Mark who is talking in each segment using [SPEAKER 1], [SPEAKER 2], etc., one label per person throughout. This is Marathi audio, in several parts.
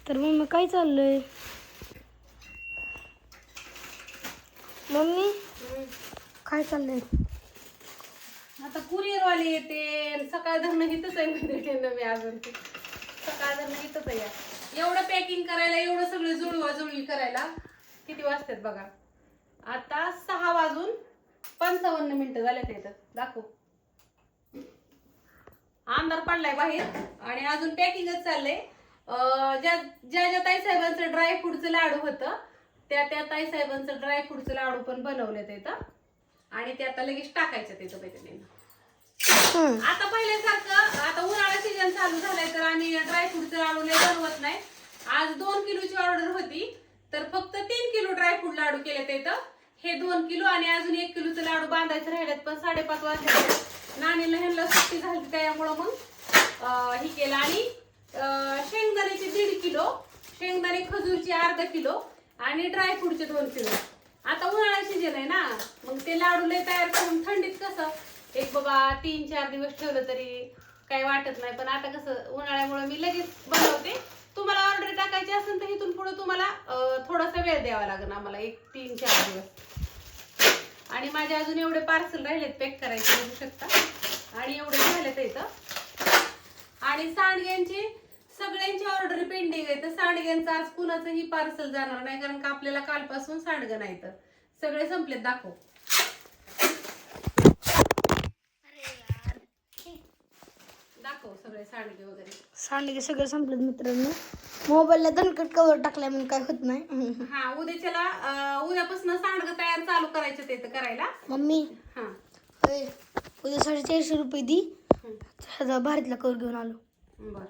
[SPEAKER 1] तर मम्मी काय चाललंय? मम्मी काय चाललंय?
[SPEAKER 2] आता कुरिअरवाले येते. सकाळ धरणं हिथंच आहे म्हणजे मी अजून सकाळ धरणं हिथंच आहे. एवढं पॅकिंग करायला, एवढं सगळं जुळवाजुळवी करायला किती वाजतात बघा. आता 6:55 झाल्यात. इथं दाखव, अंधार पडलाय बाहेर आणि अजून पॅकिंगच चाललंय. ज्या ज्या ताईसाहेबांचं ड्रायफ्रूटचं लाडू होतं त्या ताईसाहेबांचं ड्रायफ्रूटचं लाडू पण बनवलेत इथं आणि ते आता लगेच टाकायचं तिथं पैसे. आता पहिल्यासारखं आता उन्हाळा सीजन चालू झालाय तर आम्ही ड्रायफ्रूटचं लाडू बनवत नाही. आज 2 किलोची ऑर्डर होती तर फक्त 3 किलो ड्रायफ्रूट लाडू केले तिथं. हे 2 किलो आणि अजून 1 किलोचं लाडू बांधायचं राहिलेत पण 5:30 वाजले. नानीला ह्यांना सुट्टी झाली त्यामुळं मग ही केलं. आणि शेंगदाण्याचे 1.5 किलो, शेंगदाणे खजूरचे अर्धा किलो आणि ड्रायफ्रूटचे 2 किलो. आता उन्हाळा सीजन आहे ना मग ते लाडू लय तयार करून थंडीत कसं एक बाबा 3-4 दिवस ठेवलं तरी काही वाटत नाही. पण आता कसं उन्हाळ्यामुळे मी लगेच बनवते. तुम्हाला ऑर्डर टाकायची असेल तर इथून पुढे तुम्हाला थोडासा वेळ द्यावा लागेल आम्हाला, 3-4 दिवस. आणि माझे अजून एवढे पार्सल राहिलेत पॅक करायचे बघू शकता आणि एवढे झालेत इथं. आणि सांडग्यांची सगळ्यांची ऑर्डर पेंडिंग आहे तर सांडग्यांचं आज कुणाचंही पार्सल जाणार नाही कारण का आपल्याला कालपासून सांडगं नाही तर सगळे संपलेत. दाखव, दाखव सगळे सांडगे वगैरे.
[SPEAKER 1] सांडगे सगळे संपलेत मित्रांनो. मोबाईलला दणकट कवर टाकलाय म्हणून काय होत नाही.
[SPEAKER 2] हा उद्याच्याला उद्यापासून सांडगं तयार चालू करायचं ते करायला.
[SPEAKER 1] मम्मी
[SPEAKER 2] हा
[SPEAKER 1] उद्या 450 रुपये दी. भारीतला कवर घेऊन आलो.
[SPEAKER 2] बर,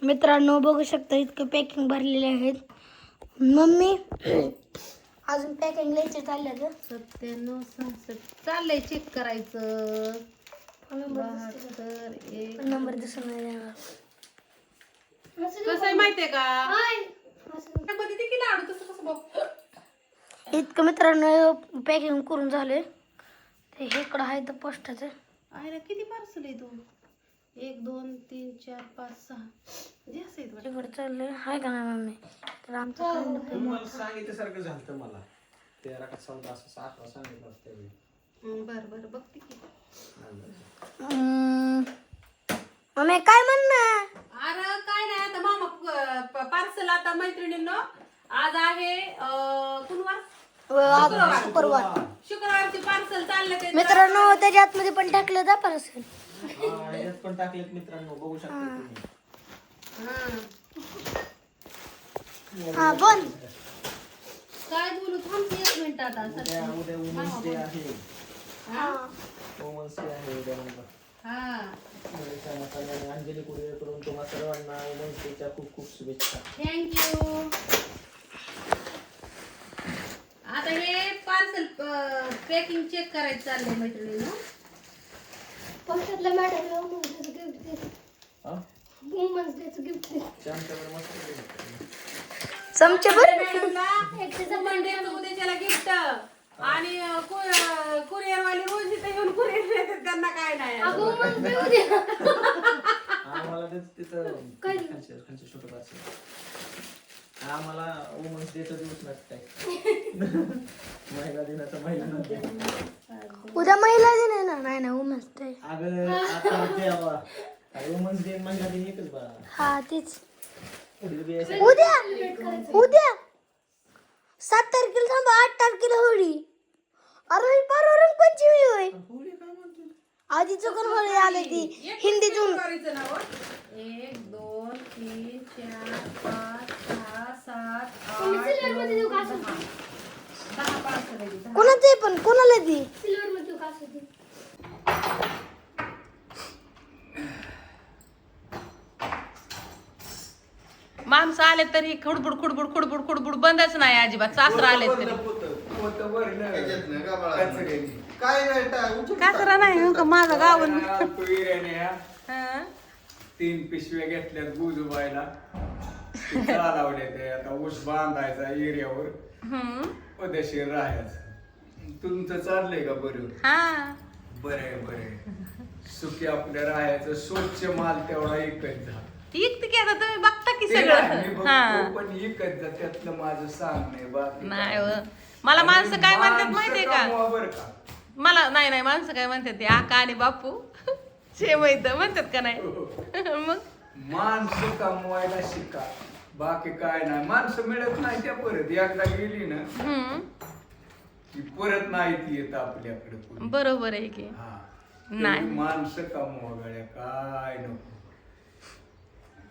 [SPEAKER 1] मित्रांनो बघू शकता इतकं पॅकिंग भरलेले आहेत. मम्मी अजून पॅकिंग लिहायचे चालले तर
[SPEAKER 2] 97-66 चाललंय चेक करायचं.
[SPEAKER 1] नंबर दिसून नाही
[SPEAKER 2] कसं आहे माहितीये का किती लाडू तसं कसं बघ.
[SPEAKER 1] इतकं मित्रांनो पॅकिंग करून झाले. ते इकडं आहे तर पोस्टाचं
[SPEAKER 2] आहे ना. किती पार्सल आहे? 2 1 2 3 4 5 6 जास्त आहेत वाटतं.
[SPEAKER 1] इकडं चाललंय आहे का नाही मम्मी? तर आमचं
[SPEAKER 3] तुम्हाला सांगितल्यासारखं झालं मला. 13 का 14 असं 7 सांगितलं असतं.
[SPEAKER 2] बरं बरं बघते की.
[SPEAKER 1] मम्मी काय म्हणणं?
[SPEAKER 2] अरे काय नाही आता मामा पार्सल आता मैत्रिणींनो आज आहे शुक्रवारची पार्सल चालले ते
[SPEAKER 1] मित्रांनो त्याच्या आतमध्ये पण टाकलं जा पार्सल.
[SPEAKER 3] यात पण टाकलेत मित्रांनो बघू शकता तुम्ही.
[SPEAKER 1] हा बोल.
[SPEAKER 2] काय बोलू थांब 1 मिनिट आता.
[SPEAKER 3] उद्या वुमन्स डे आहे. वुमन्स डे आहे उद्या.
[SPEAKER 2] हा
[SPEAKER 3] अंजली कुरिअर करून तुम्हा सर्वांना वुमन्स डेच्या खूप खूप शुभेच्छा.
[SPEAKER 2] थँक्यू. आता हे पार्सल पॅकिंग चेक करायचं चाललंय मैत्रिणींनो.
[SPEAKER 1] पोस्टातला मॅडम चमचे
[SPEAKER 2] उद्याच्याला गिफ्ट आणि कुरिअर वाले रोज इथे येऊन कुरिअर देतात त्यांना काय नाही.
[SPEAKER 3] आम्हाला तिथं छोटं पार्सल. आम्हाला वुमन्स डेचा दिवस लागतंय. महिला दिनाचा महिला
[SPEAKER 1] उद्या महिला दिन आहे ना? नाही वुमन्स डे.
[SPEAKER 3] अगं आता वुमन्स डे महिला दिन एकच बा.
[SPEAKER 1] हा तेच.
[SPEAKER 3] उद्या
[SPEAKER 1] उद्या 7 तारखेला थांबा. 8 तारखेला होळी. अरे परवा रंगपंचमी होय.
[SPEAKER 3] होळी काय म्हणतो?
[SPEAKER 1] आधी चुकून होळी आली ती हिंदीतून.
[SPEAKER 2] 1 2 3 4 5 6 7 8 9 10 पार्सल आहे.
[SPEAKER 1] कोणाचं पण कोणाला ती
[SPEAKER 2] माणसं आले तरी खुडबुड खुडबुड खुडबुड खुडबुड बंदच नाही अजिबात. सासरा आले तरी कासरा नाही का माझं गावून.
[SPEAKER 4] 3 पिशव्या घेतल्यात गुजूबाईला
[SPEAKER 3] चालवले ते आता ऊस बांधायचा एरियावर पदेशीर राहायचं. तुमचं चाललंय का बरं?
[SPEAKER 2] हा
[SPEAKER 3] बरे सुखी आपल्या राहायचं, स्वच्छ माल तेवढा एकच जा.
[SPEAKER 2] इकत की आता तुम्ही बघता की
[SPEAKER 3] ते नाही, मी
[SPEAKER 2] सगळं.
[SPEAKER 3] बघतो,
[SPEAKER 2] हा
[SPEAKER 3] पण एकच जा, त्यातलं माझं सांग नाही बाकी
[SPEAKER 2] नाही
[SPEAKER 3] काय.
[SPEAKER 2] व. मला माणसं काय म्हणतात
[SPEAKER 3] माणसं
[SPEAKER 2] माहितीये
[SPEAKER 3] कमवा
[SPEAKER 2] का?
[SPEAKER 3] बरं का.
[SPEAKER 2] मला नाही माणसं काय म्हणतात ते आका आणि बापू सेम इथं म्हणतात का नाही? मग
[SPEAKER 3] माणसं कमवायला शिका, बाकी काय नाही. माणसं मिळत नाही त्या परत एकदा गेली ना की परत नाही ती येत आपल्याकडे पुढे.
[SPEAKER 2] बरोबर आहे की.
[SPEAKER 3] हा.
[SPEAKER 2] नाही.
[SPEAKER 3] तेवढी माणसं कमवा गड्या, काय नको.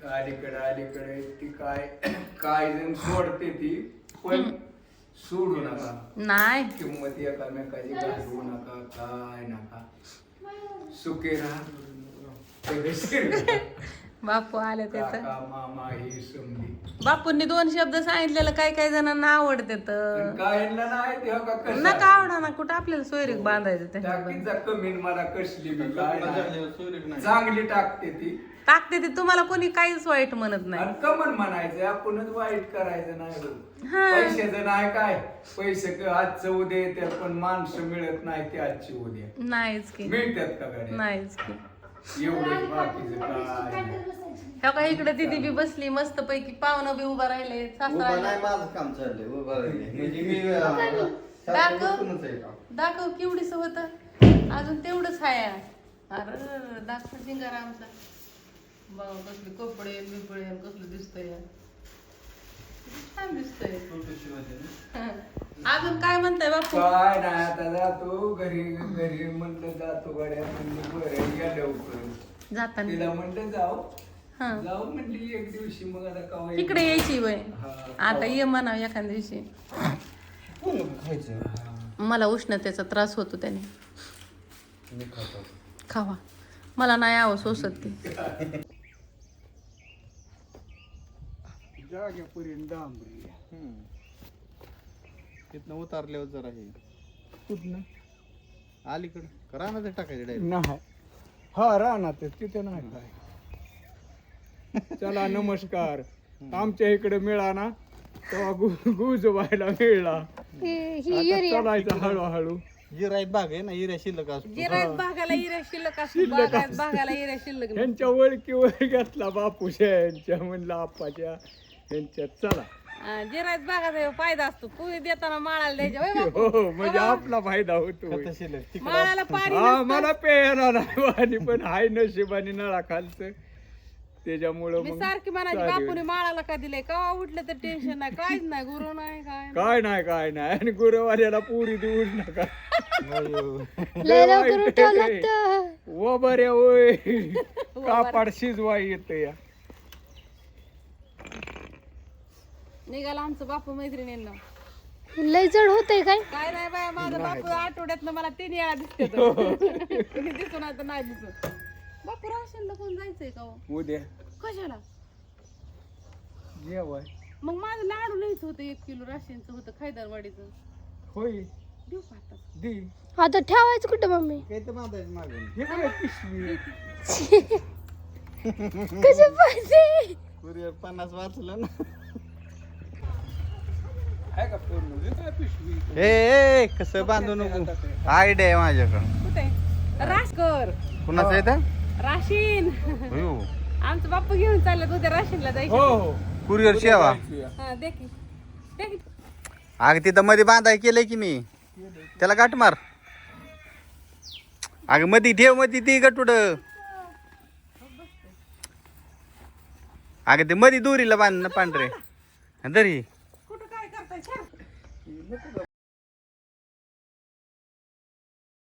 [SPEAKER 3] अलीकडे ती काय जण सोडते ती, पण सोडू नका.
[SPEAKER 2] नाही
[SPEAKER 3] किंमत एकामेकाची घालवू नका, काय नका. सुखी राहा.
[SPEAKER 2] बापू आले त्याच.
[SPEAKER 3] काका मामा ही समधी
[SPEAKER 2] बापूंनी 2 शब्द सांगितलेलं काय जणांना आवडतात.
[SPEAKER 3] काहींना नाही ते हो का कसं
[SPEAKER 2] नका आवडा ना कुठं आपल्याला सोयरीक बांधायचं ते.
[SPEAKER 3] टाकीचा कमी मला कसली बी काय नाही. चांगली टाकते ती
[SPEAKER 2] टाकते ते तुम्हाला कोणी काहीच वाईट म्हणत नाही.
[SPEAKER 3] आणि कमन म्हणायचं, आपणच वाईट करायचं नाही हो.
[SPEAKER 2] हा.
[SPEAKER 3] पैशाचं नाही काय, पैसे आजचं उद्या येतात, पण माणसं मिळत नाही ते आजची उद्या
[SPEAKER 2] नाहीच की.
[SPEAKER 3] मिळतात का गाड्या?
[SPEAKER 2] नाहीच की.
[SPEAKER 3] एवढंच बाकीचं काय नाही.
[SPEAKER 2] ह्या का इकडे दीदी बी बसली मस्त पैकी, पाहुणं बी उभा राहिले, सासरा
[SPEAKER 4] उभं
[SPEAKER 2] आला.
[SPEAKER 4] नाही, माझं काम चाललंय उभं राहिले. म्हणजे मी
[SPEAKER 2] दाखव.
[SPEAKER 4] बसूनच आहे काम.
[SPEAKER 2] दाखव केवढीच होत अजून तेवढंच आहे. अरे दाखव जिंगारा आमचा. बाबा कसले कपडे बिपडे कसलं दिसतंय, छान दिसतंय. अजून काय म्हणताय बापू?
[SPEAKER 3] काय नाही, आता जातो घरी म्हणलं जातो गाड्या, म्हणलं बरं या लवकर.
[SPEAKER 2] जाताना
[SPEAKER 3] तिला म्हणलं जाऊ
[SPEAKER 2] हा
[SPEAKER 3] म्हणली एक दिवशी, मग आता कवा
[SPEAKER 2] इकडे यायची वय.
[SPEAKER 3] हा.
[SPEAKER 2] आता ये म्हणावं एखाद्या दिवशी.
[SPEAKER 4] खायचं
[SPEAKER 2] मला उष्णतेचा त्रास होतो त्याने.
[SPEAKER 4] मी खातो.
[SPEAKER 2] खावा. मला नाही आवं सोसत ती.
[SPEAKER 3] जाग्यापर्यंत डांबरी
[SPEAKER 4] तिथनं उतारल्यावर जरा हे
[SPEAKER 3] कुठनं
[SPEAKER 4] अलीकडं रानात टाकायचं डायरेक्ट.
[SPEAKER 3] नाही. हा राहणार तिथे नाही काय. चला नमस्कार. आमच्या इकडे मिळाला तेव्हा गुज व्हायला मिळला. आता चलायचं हळूहळू.
[SPEAKER 4] जिरायत बाग आहे ना, हिऱ्या शिल्लक असतो.
[SPEAKER 2] जिरायत भागाला इऱ्या शिल्लक असतो, बागायत भागाला इऱ्या शिल्लक नसतो.
[SPEAKER 3] ह्यांच्या ओळखीवर घेतला बापूच्या यांच्या, म्हणलं आप्पाच्या यांच्यात चला.
[SPEAKER 2] जिरायत भागाचा फायदा असतो. पुरी देताना माळाला द्यायचे होय बापू?
[SPEAKER 3] हो म्हणजे आपला फायदा होतो.
[SPEAKER 4] खतं शिल्लक तिकडं
[SPEAKER 2] माळाला पाणी
[SPEAKER 3] हा
[SPEAKER 2] नसतं.
[SPEAKER 3] मला प्यायला नाही पाणी, पण हाय नशिबाने नळा खालचं त्याच्यामुळं
[SPEAKER 2] मी
[SPEAKER 3] मग
[SPEAKER 2] सारखी म्हणायची
[SPEAKER 3] चालेल.
[SPEAKER 2] बापूने माळाला का दिले, कवा उठलं तर टेन्शन नाही, काहीच नाही, गुरु नाही काय नाही.
[SPEAKER 3] काय नाही आणि गुरुवार्याला पुरी देऊच नका.
[SPEAKER 1] लय लवकर उठावं लागतं.
[SPEAKER 3] व बरे होय कापाड शिजवा येत या.
[SPEAKER 2] निघाला आमचं बापू मैत्रिणींना.
[SPEAKER 1] लय जड होतंय काय?
[SPEAKER 2] काय नाही बाय, माझा बापू आठवड्यातनं मला 3 वेळा दिसते. दिसून आता नाही दिसत. बापू राशनला कोण जायचंय का हो?
[SPEAKER 3] उद्या
[SPEAKER 2] कशाला?
[SPEAKER 3] जेवाय
[SPEAKER 2] मग माझं लाडू न्यायचं होतं, 1 किलो राशनचं होतं खायदारवाडीचं.
[SPEAKER 3] होय
[SPEAKER 2] देऊ का आता?
[SPEAKER 3] दे.
[SPEAKER 1] आता ठेवायचं कुठं मम्मी?
[SPEAKER 4] काय तर बांधायचं मागून.
[SPEAKER 3] हे काय पिशवी
[SPEAKER 1] कसे पैसे?
[SPEAKER 4] कुरिअर 50 वाचलं ना.
[SPEAKER 3] आहे का पूर्ण? हे काय पिशवी
[SPEAKER 4] ए कसं बांधू नको. आयडिया आहे माझ्याकडं.
[SPEAKER 2] कुठे? राशकर
[SPEAKER 4] कुणाचं आहे ते?
[SPEAKER 2] राशीन. आमचं बाप्पू घेऊन चाललं उद्या राशीनला
[SPEAKER 3] हो
[SPEAKER 2] जायचं.
[SPEAKER 3] हो
[SPEAKER 4] कुरिअर सेवा.
[SPEAKER 2] हा दे की. दे की.
[SPEAKER 4] अगं तिथं मध्ये बांधाय केलंय की मी. त्याला गाठ मार. अगं मध्ये ठेव, मध्ये ती गटुड. अगं ते मध्ये दोरीला बांध ना पांढरे दरी.
[SPEAKER 2] कुठं काय करताय?